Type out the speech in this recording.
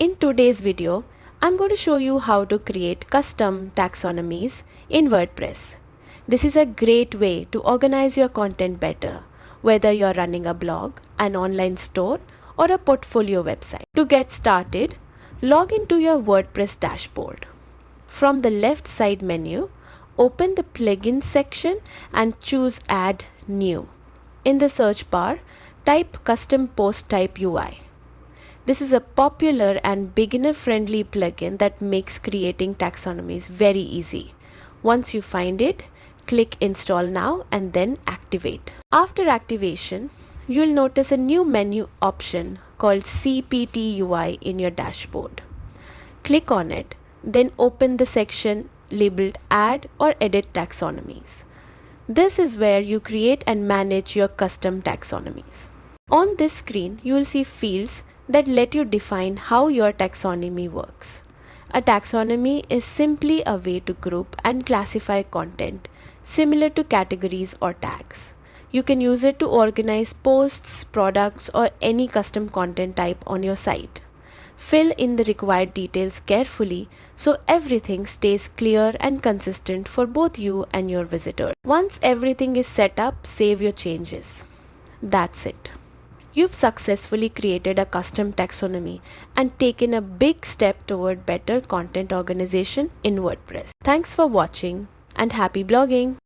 In today's video, I'm going to show you how to create custom taxonomies in WordPress. This is a great way to organize your content better, whether you're running a blog, an online store, or a portfolio website. To get started, log into your WordPress dashboard. From the left side menu, open the plugins section and choose Add New. In the search bar, type Custom Post Type UI. This is a popular and beginner-friendly plugin that makes creating taxonomies very easy. Once you find it, click Install Now and then Activate. After activation, you'll notice a new menu option called CPT UI in your dashboard. Click on it, then open the section labeled Add or Edit Taxonomies. This is where you create and manage your custom taxonomies. On this screen, you will see fields that let you define how your taxonomy works. A taxonomy is simply a way to group and classify content similar to categories or tags. You can use it to organize posts, products, or any custom content type on your site. Fill in the required details carefully so everything stays clear and consistent for both you and your visitor. Once everything is set up, save your changes. That's it. You've successfully created a custom taxonomy and taken a big step toward better content organization in WordPress. Thanks for watching and happy blogging!